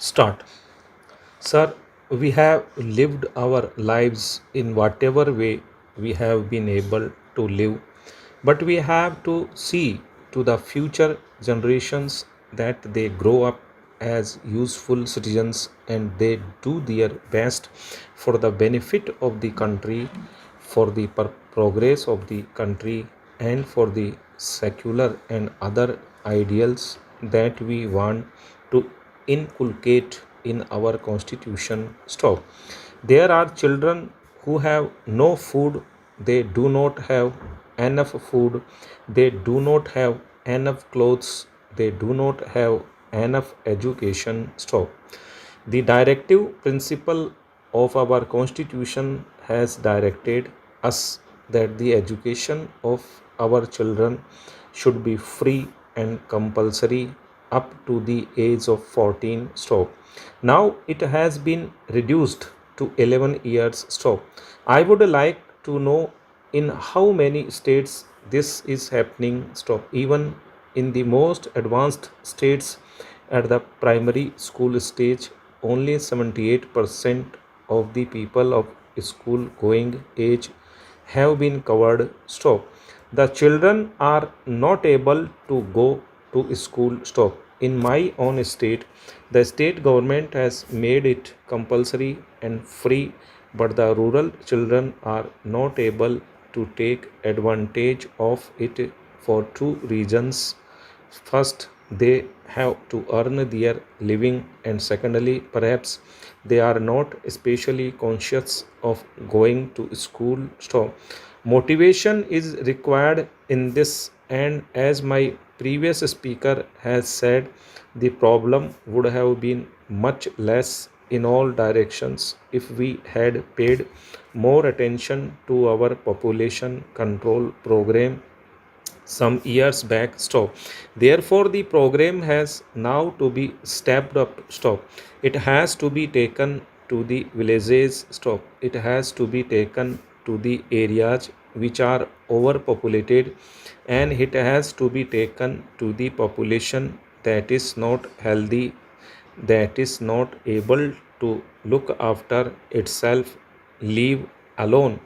Start. Sir, we have lived our lives in whatever way we have been able to live, but we have to see to the future generations that they grow up as useful citizens and they do their best for the benefit of the country, for the progress of the country, and for the secular and other ideals that we want to inculcate in our constitution. Stop. There are children who have no food, they do not have enough food, they do not have enough clothes, they do not have enough education. Stop. The directive principle of our constitution has directed us that the education of our children should be free and compulsory up to the age of 14. Stop. Now it has been reduced to 11 years. Stop. I would like to know in how many states this is happening. Stop. Even in the most advanced states at the primary school stage, only 78% of the people of school going age have been covered. Stop. The children are not able to go to school. Stop. In my own state, the state government has made it compulsory and free, but the rural children are not able to take advantage of it for two reasons. First, they have to earn their living, and secondly, perhaps they are not especially conscious of going to school. So motivation is required in this, and as my previous speaker has said, the problem would have been much less in all directions if we had paid more attention to our population control program some years back. Stop. Therefore the program has now to be stepped up. Stop. It has to be taken to the villages. Stop. It has to be taken to the areas which are overpopulated, and it has to be taken to the population that is not healthy, that is not able to look after itself, leave alone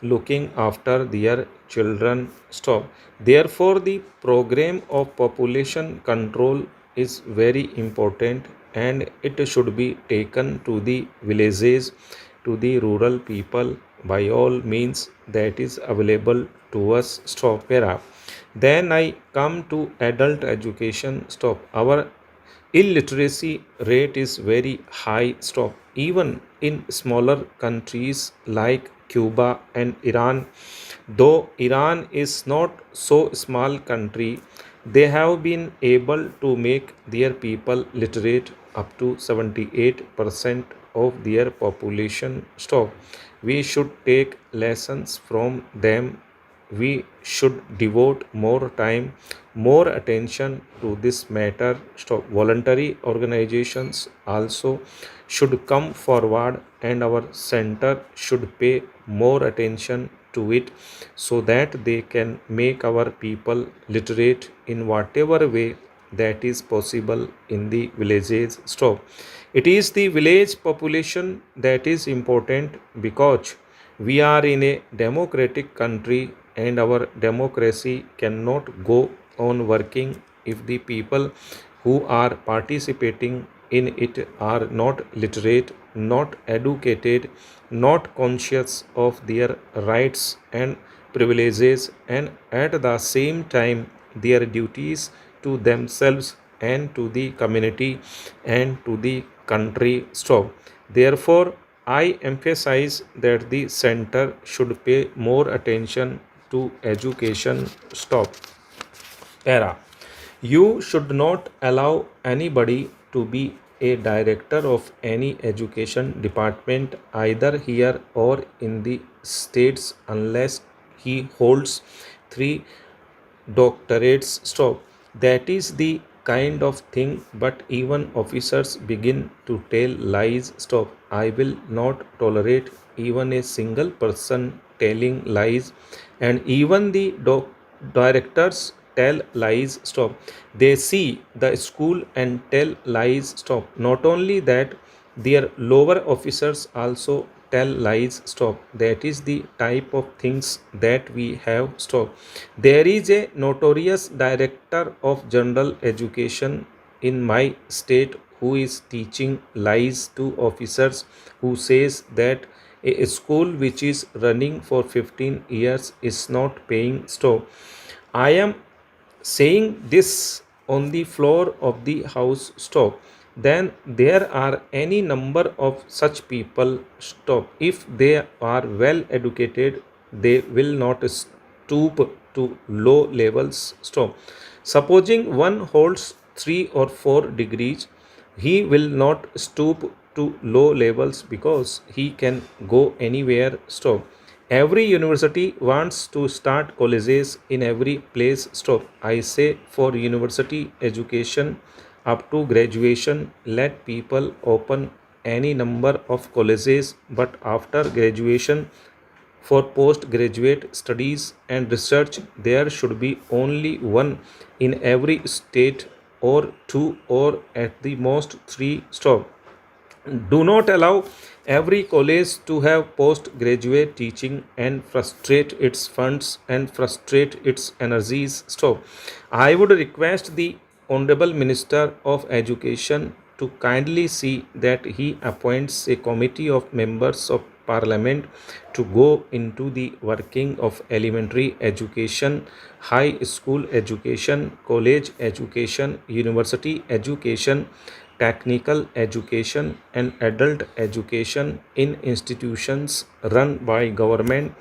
looking after their children. Stop. Therefore, the program of population control is very important, and it should be taken to the villages, to the rural people by all means that is available to us. Stop. Para. Then I come to adult education. Stop. Our illiteracy rate is very high. Stop. Even in smaller countries like Cuba and Iran, though Iran is not so small country, they have been able to make their people literate up to 78% of their population. Stop. We should take lessons from them. We should devote more time, more attention to this matter. Stop. Voluntary organizations also should come forward, and our center should pay more attention to it so that they can make our people literate in whatever way that is possible in the villages. Stop. It is the village population that is important because we are in a democratic country, and our democracy cannot go on working if the people who are participating in it are not literate, not educated, not conscious of their rights and privileges, and at the same time their duties to themselves and to the community and to the country. Stop. Therefore, I emphasize that the center should pay more attention to education. Stop. Para. You should not allow anybody to be a director of any education department either here or in the states unless he holds three doctorates. Stop. That is the kind of thing, but even officers begin to tell lies. Stop. I will not tolerate even a single person telling lies, and even the directors tell lies. Stop. They see the school and tell lies. Stop. Not only that, their lower officers also tell lies. Stop. That is the type of things that we have. Stop. There is a notorious director of general education in my state who is teaching lies to officers, who says that a school which is running for 15 years is not paying. Stop. I am saying this on the floor of the house. Stop. Then there are any number of such people. Stop. If they are well educated, they will not stoop to low levels. Stop. Supposing one holds 3 or 4 degrees, he will not stoop to low levels because he can go anywhere. Stop. Every university wants to start colleges in every place. Stop. I say for university education up to graduation, let people open any number of colleges, but after graduation, for postgraduate studies and research, there should be only one in every state, or two, or at the most three. Stop. Do not allow every college to have postgraduate teaching and frustrate its funds and frustrate its energies. Stop. I would request the Honorable Minister of Education to kindly see that he appoints a committee of members of Parliament to go into the working of elementary education, high school education, college education, university education, technical education, and adult education in institutions run by government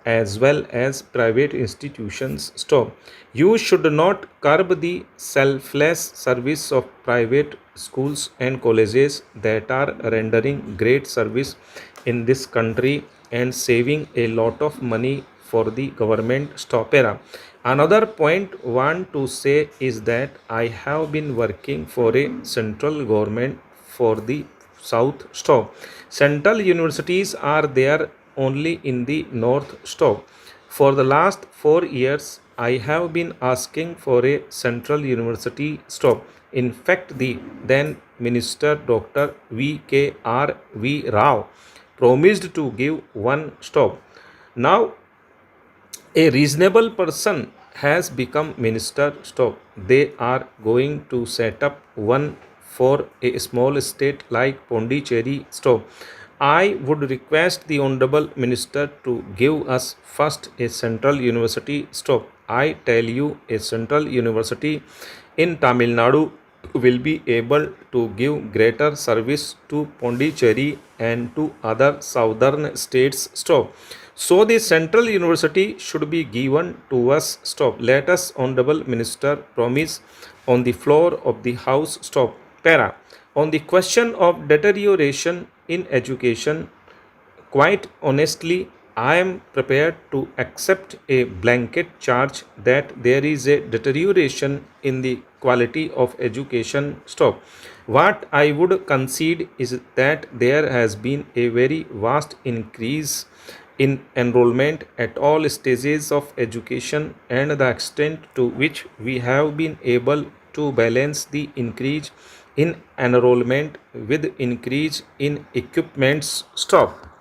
as well as private institutions. Stop. You should not curb the selfless service of private schools and colleges that are rendering great service in this country and saving a lot of money for the government. Stop. Era. Another point want to say is that I have been working for a central government for the south. Stop. Central universities are there only in the north. Stop. For the last 4 years, I have been asking for a central university. Stop. In fact, the then Minister Dr. V.K.R.V. Rao promised to give one. Stop. Now a reasonable person has become minister. Stop. They are going to set up one for a small state like Pondicherry. Stop. I would request the honorable minister to give us first a central university. Stop. I tell you, a central university in Tamil Nadu will be able to give greater service to Pondicherry and to other southern states. Stop. So the central university should be given to us. Stop. Let us, honorable minister, promise on the floor of the house. Stop. Para. On the question of deterioration in education, quite honestly, I am prepared to accept a blanket charge that there is a deterioration in the quality of education. Stop. What I would concede is that there has been a very vast increase in enrollment at all stages of education, and the extent to which we have been able to balance the increase in enrollment with increase in equipments. Stop.